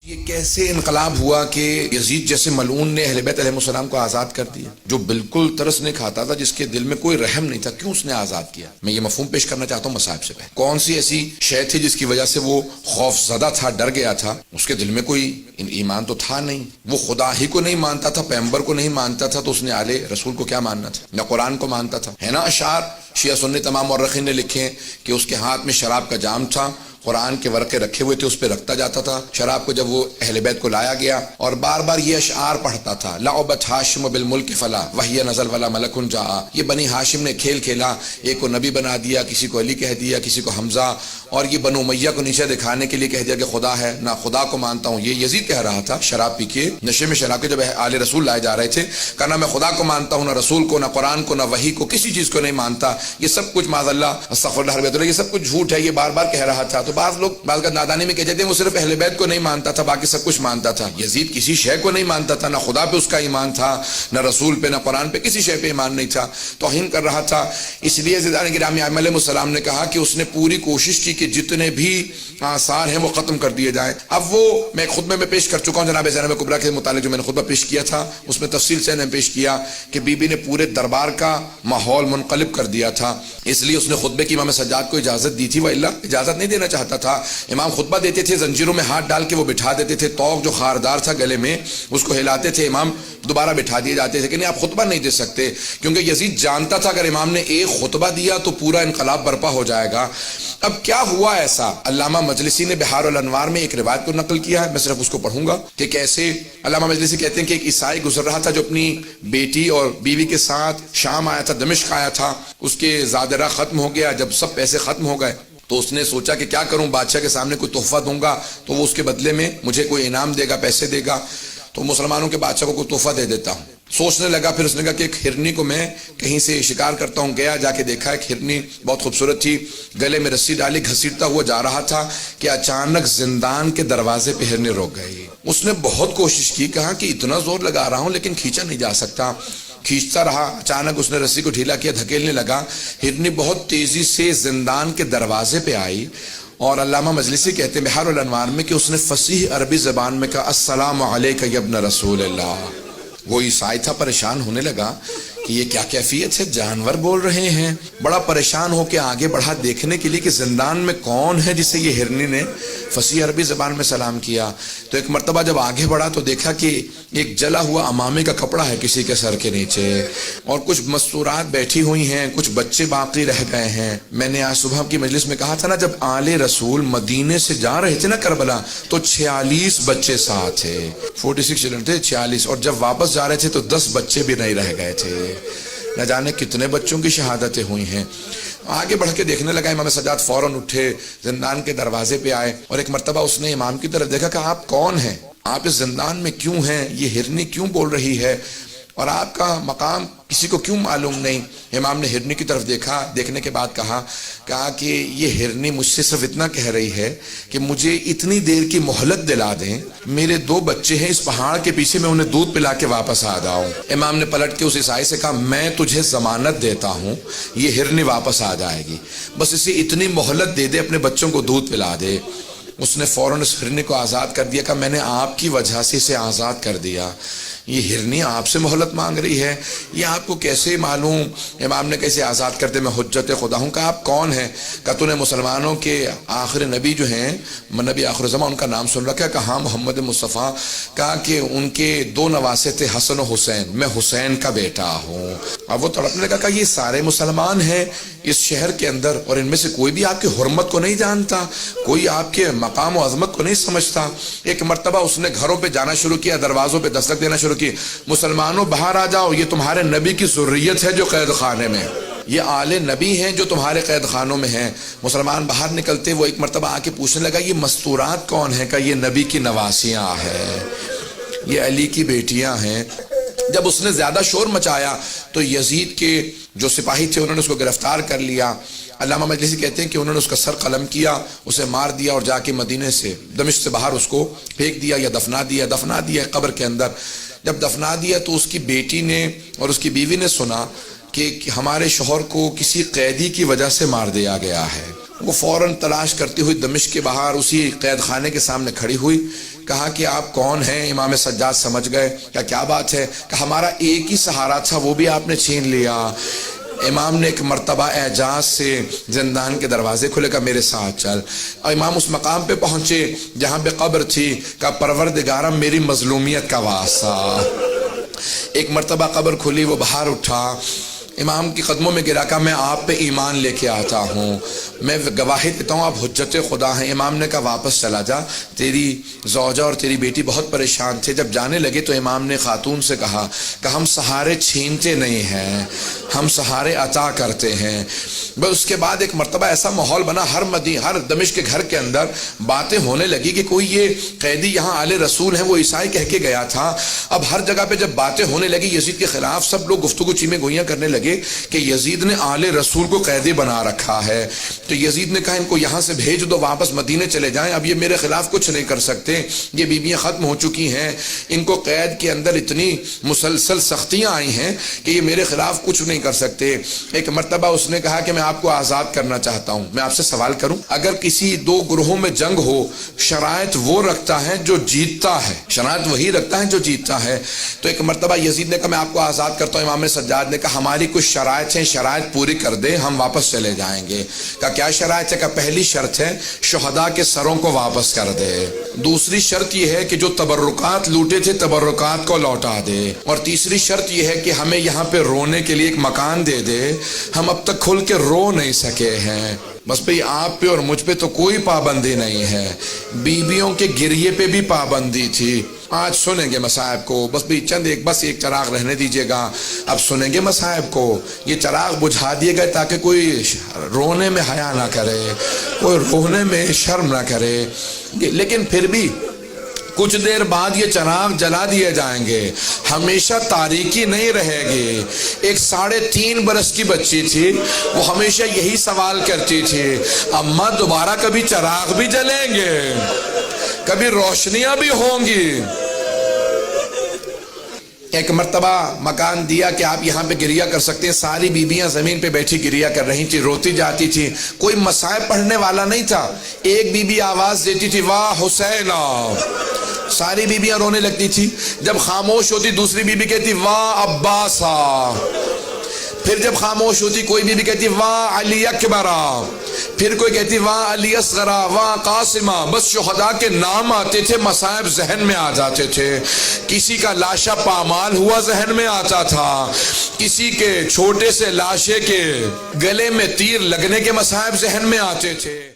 یہ کیسے انقلاب ہوا کہ یزید جیسے ملعون نے اہل بیت علیہ السلام کو آزاد کر دیا، جو بالکل ترس نہیں کھاتا تھا، جس کے دل میں کوئی رحم نہیں تھا، کیوں اس نے آزاد کیا؟ میں یہ مفہوم پیش کرنا چاہتا ہوں مصائب سے پہلے۔ کون سی ایسی شے تھی جس کی وجہ سے وہ خوف زدہ تھا، ڈر گیا تھا؟ اس کے دل میں کوئی ایمان تو تھا نہیں، وہ خدا ہی کو نہیں مانتا تھا، پیغمبر کو نہیں مانتا تھا، تو اس نے آل رسول کو کیا ماننا تھا؟ نہ قرآن کو مانتا تھا۔ ہے نا اشعار شیعہ سنی تمام مورخین نے لکھے کہ اس کے ہاتھ میں شراب کا جام تھا، قرآن کے ورقے رکھے ہوئے تھے، اس پہ رکھتا جاتا تھا شراب کو۔ جب وہ اہل بیت کو لایا گیا اور بار بار یہ اشعار پڑھتا تھا، لعبت ہاشم بالملک فلا وہی نزل ولا ملک جاء، یہ بنی ہاشم نے کھیل کھیلا، ایک کو نبی بنا دیا، کسی کو علی کہہ دیا، کسی کو حمزہ، اور یہ بنو امیہ کو نیچے دکھانے کے لیے کہہ دیا کہ خدا ہے، نہ خدا کو مانتا ہوں۔ یہ یزید کہہ رہا تھا شراب پی کے، نشے میں شراب کے، جب آل رسول لائے جا رہے تھے، کہا نہ میں خدا کو مانتا ہوں، نہ رسول کو، نہ قرآن کو، نہ وحی کو، کسی چیز کو نہیں مانتا، یہ سب کچھ معاذ اللہ استغفر اللہ، یہ سب کچھ جھوٹ ہے، یہ بار بار کہہ رہا تھا۔ تو بعض لوگ بعض کا نادانی میں کہتے ہیں وہ صرف اہل بیت کو نہیں مانتا تھا، باقی سب کچھ مانتا تھا۔ یزید کسی شے کو نہیں مانتا تھا، نہ خدا پہ اس کا ایمان تھا، نہ رسول پہ، نہ قرآن پہ، کسی شے پہ ایمان نہیں تھا، توہین کر رہا تھا۔ اس لیے زیدان گرامی علیہ السلام نے کہا کہ اس نے پوری کوشش کی کہ جتنے بھی آثار ہیں وہ ختم کر دیے جائیں۔ اب وہ میں خطبے میں پیش کر چکا ہوں جناب زینب کبریٰ کے متعلق، جو میں نے خطبہ پیش کیا تھا اس میں تفصیل سے نے پیش کیا کہ بی بی نے پورے دربار کا ماحول منقلب کر دیا تھا، اس لیے اس نے خطبے کی امام سجاد کو اجازت دی تھی، وہ اللہ اجازت نہیں دینا چاہتا تھا۔ امام خطبہ دیتے تھے، زنجیروں میں ہاتھ ڈال کے وہ بٹھا دیتے تھے، توق جو خاردار تھا گلے میں اس کو ہلاتے تھے، امام دوبارہ بٹھا دیے جاتے تھے کہ نہیں آپ خطبہ نہیں دے سکتے، کیونکہ یزید جانتا تھا اگر امام نے ایک خطبہ دیا تو پورا انقلاب برپا ہو جائے گا۔ اب کیا ہوا ایسا؟ علامہ مجلسی نے بحار الانوار میں ایک روایت کو نقل کیا ہے، میں صرف اس کو پڑھوں گا کہ کیسے علامہ مجلسی کہتے ہیں کہ ایک عیسائی گزر رہا تھا جو اپنی بیٹی اور بیوی کے ساتھ شام آیا تھا، دمشق آیا تھا، اس کے زادرہ ختم ہو گیا، جب سب پیسے ختم ہو گئے تو اس نے سوچا کہ کیا کروں، بادشاہ کے سامنے کوئی تحفہ دوں گا تو وہ اس کے بدلے میں مجھے کوئی انعام دے گا، پیسے دے گا، تو مسلمانوں کے بادشاہ کو کوئی تحفہ دے دیتا ہوں۔ سوچنے لگا، پھر اس نے کہا کہ ایک ہرنی کو میں کہیں سے شکار کرتا ہوں، گیا، جا کے دیکھا ایک ہرنی بہت خوبصورت تھی، گلے میں رسی ڈالی، گھسیٹتا ہوا جا رہا تھا کہ اچانک زندان کے دروازے پہ ہرنی روک گئی۔ اس نے بہت کوشش کی، کہا کہ اتنا زور لگا رہا ہوں لیکن کھینچا نہیں جا سکتا، کھینچتا رہا، اچانک اس نے رسی کو ڈھیلا کیا، دھکیلنے لگا، ہرنی بہت تیزی سے زندان کے دروازے پہ آئی، اور علامہ مجلسی کہتے ہیں بحار الانوار میں کہ اس نے فصیح عربی زبان میں کہا السلام علیک یا ابن رسول اللہ۔ وہ عیسائی تھا، پریشان ہونے لگا کہ یہ کیا کیفیت ہے، جانور بول رہے ہیں، بڑا پریشان ہو کے آگے بڑھا دیکھنے کے لیے کہ زندان میں کون ہے جسے یہ ہرنی نے فصیح عربی زبان میں سلام کیا۔ تو ایک مرتبہ جب آگے بڑھا تو دیکھا کہ ایک جلا ہوا امامے کا کپڑا ہے کسی کے سر کے نیچے، اور کچھ مستورات بیٹھی ہوئی ہیں، کچھ بچے باقی رہ گئے ہیں۔ میں نے آج صبح کی مجلس میں کہا تھا نا، جب آل رسول مدینے سے جا رہے تھے نا کربلا تو 46 بچے ساتھ تھے، 46 چلڈرن تھے، 46، اور جب واپس جا رہے تھے تو 10 بچے بھی نہیں رہ گئے تھے، نہ جانے کتنے بچوں کی شہادتیں ہوئی ہیں۔ آگے بڑھ کے دیکھنے لگا، امام سجاد فوراً اٹھے، زندان کے دروازے پہ آئے، اور ایک مرتبہ اس نے امام کی طرف دیکھا کہ آپ کون ہیں، آپ اس زندان میں کیوں ہیں، یہ ہرنی کیوں بول رہی ہے، اور آپ کا مقام کسی کو کیوں معلوم نہیں؟ امام نے ہرنی کی طرف دیکھا، دیکھنے کے بعد کہا کہ یہ ہرنی مجھ سے صرف اتنا کہہ رہی ہے کہ مجھے اتنی دیر کی مہلت دلا دیں، میرے 2 بچے ہیں اس پہاڑ کے پیچھے، میں انہیں دودھ پلا کے واپس آ جاؤں۔ امام نے پلٹ کے اس عیسائی سے کہا میں تجھے ضمانت دیتا ہوں یہ ہرنی واپس آ جائے گی، بس اسے اتنی مہلت دے دے، اپنے بچوں کو دودھ پلا دے۔ اس نے فوراً اس ہرنی کو آزاد کر دیا، کہ میں نے آپ کی وجہ سے اسے آزاد کر دیا، یہ ہرنی آپ سے مہلت مانگ رہی ہے، یہ آپ کو کیسے معلوم؟ امام نے کیسے آزاد کر دے، میں حجت خدا ہوں۔ کہا آپ کون ہیں؟ کہا تو نے مسلمانوں کے آخر نبی جو ہیں، نبی آخر زمان، ان کا نام سن رکھا ہے؟ کہا محمد مصطفیٰ۔ کہا کہ ان کے 2 نواسے تھے، حسن و حسین، میں حسین کا بیٹا ہوں۔ اب وہ تڑپنے لگا، کہا یہ سارے مسلمان ہیں اس شہر کے اندر، اور ان میں سے کوئی بھی آپ کی حرمت کو نہیں جانتا، کوئی آپ کے مقام و عظمت کو نہیں سمجھتا۔ ایک مرتبہ اس نے گھروں پہ جانا شروع کیا، دروازوں پہ دستک دینا شروع کی، مسلمانوں باہر آ جاؤ، یہ تمہارے نبی کی ذریت ہے جو قید خانے میں، یہ آل نبی ہیں جو تمہارے قید خانوں میں ہیں۔ مسلمان باہر نکلتے، وہ ایک مرتبہ آ کے پوچھنے لگا یہ مستورات کون ہیں؟ کہا یہ نبی کی نواسیاں ہیں، یہ علی کی بیٹیاں ہیں۔ جب اس نے زیادہ شور مچایا تو یزید کے جو سپاہی تھے انہوں نے اس کو گرفتار کر لیا۔ علامہ مجلسی کہتے ہیں کہ انہوں نے اس کا سر قلم کیا، اسے مار دیا، اور جا کے مدینے سے، دمشق سے باہر اس کو پھینک دیا یا دفنا دیا قبر کے اندر۔ جب دفنا دیا تو اس کی بیٹی نے اور اس کی بیوی نے سنا کہ ہمارے شوہر کو کسی قیدی کی وجہ سے مار دیا گیا ہے۔ وہ فوراً تلاش کرتی ہوئی دمشق کے باہر اسی قید خانے کے سامنے کھڑی ہوئی، کہا کہ آپ کون ہیں؟ امام سجاد سمجھ گئے، کیا بات ہے؟ کہ ہمارا ایک ہی سہارا تھا وہ بھی آپ نے چھین لیا۔ امام نے ایک مرتبہ اعجاز سے زندان کے دروازے کھلے، کہا میرے ساتھ چل، اور امام اس مقام پہ پہنچے جہاں پہ قبر تھی، کہا پروردگارہ میری مظلومیت کا واسطہ۔ ایک مرتبہ قبر کھلی، وہ باہر اٹھا، امام کی قدموں میں گرا، کہا میں آپ پہ ایمان لے کے آتا ہوں، میں گواہی دیتا ہوں آپ حجت خدا ہیں۔ امام نے کہا واپس چلا جا، تیری زوجہ اور تیری بیٹی بہت پریشان تھے۔ جب جانے لگے تو امام نے خاتون سے کہا کہ ہم سہارے چھینتے نہیں ہیں، ہم سہارے عطا کرتے ہیں۔ بس اس کے بعد ایک مرتبہ ایسا ماحول بنا، ہر دمشق کے گھر کے اندر باتیں ہونے لگی کہ کوئی یہ قیدی یہاں آل رسول ہیں، وہ عیسائی کہہ کے گیا تھا۔ اب ہر جگہ پہ جب باتیں ہونے لگی یزید کے خلاف، سب لوگ گفتگو چیمیں گوئیاں کرنے لگے کہ یزید نے آل رسول کو قیدی بنا رکھا ہے۔ تو یزید نے کہا ان کو یہاں سے بھیج دو، واپس مدینے چلے جائیں، اب یہ میرے خلاف کچھ نہیں کر سکتے، یہ بیویاں ختم ہو چکی ہیں، ان کو قید کے اندر اتنی مسلسل سختیاں آئی ہیں کہ یہ میرے خلاف کچھ نہیں کر سکتے۔ ایک مرتبہ اس نے کہا کہ میں آپ کو آزاد کرنا چاہتا ہوں، میں آپ سے سوال کروں، اگر کسی دو گروہوں میں جنگ ہو، شرائط وہ رکھتا ہے جو جیتتا ہے، شرائط وہی رکھتا ہے جو جیتتا ہے۔ تو ایک مرتبہ یزید نے کہا میں آپ کو آزاد کرتا ہوں۔ امام سجاد نے کہا ہماری کچھ شرائط ہیں، شرائط پوری کر دے، ہم واپس چلے جائیں گے۔ کہا کیا شرائط ہے؟ کہ پہلی شرط ہے شہداء کے سروں کو واپس کر دے، دوسری شرط یہ ہے کہ جو تبرکات لوٹے تھے تبرکات کو لوٹا دے، اور تیسری شرط یہ ہے کہ ہمیں یہاں پہ رونے کے لیے ایک مکان دے دے، ہم اب تک کھل کے رو نہیں سکے ہیں۔ بس بھئی آپ پہ اور مجھ پہ تو کوئی پابندی نہیں ہے، بیویوں کے گریے پہ بھی پابندی تھی۔ آج سنیں گے مصائب کو، بس بھی بس ایک چراغ رہنے دیجئے گا، اب سنیں گے مصائب کو، یہ چراغ بجھا دیے گئے تاکہ کوئی رونے میں حیا نہ کرے، کوئی رونے میں شرم نہ کرے۔ لیکن پھر بھی کچھ دیر بعد یہ چراغ جلا دیے جائیں گے، ہمیشہ تاریکی نہیں رہے گی۔ ایک 3.5 برس کی بچی تھی، وہ ہمیشہ یہی سوال کرتی تھی اماں دوبارہ کبھی چراغ بھی جلیں گے، کبھی روشنیاں بھی ہوں گی۔ ایک مرتبہ مکان دیا کہ آپ یہاں پہ گریہ کر سکتے ہیں، ساری بیویاں زمین پہ بیٹھی گریہ کر رہی تھی، روتی جاتی تھی، کوئی مصائب پڑھنے والا نہیں تھا۔ ایک بیوی آواز دیتی تھی واہ حسینہ، ساری بیویاں رونے لگتی تھی۔ جب خاموش ہوتی دوسری بیوی کہتی واہ عباسا، پھر جب خاموش ہوتی کوئی بیوی کہتی واہ علی اکبرا، پھر کوئی کہتی واہ علی اصغرا، واہ قاسمہ۔ بس شہداء کے نام آتے تھے، مصائب ذہن میں آ جاتے تھے۔ کسی کا لاشا پامال ہوا ذہن میں آتا تھا، کسی کے چھوٹے سے لاشے کے گلے میں تیر لگنے کے مصائب ذہن میں آتے تھے۔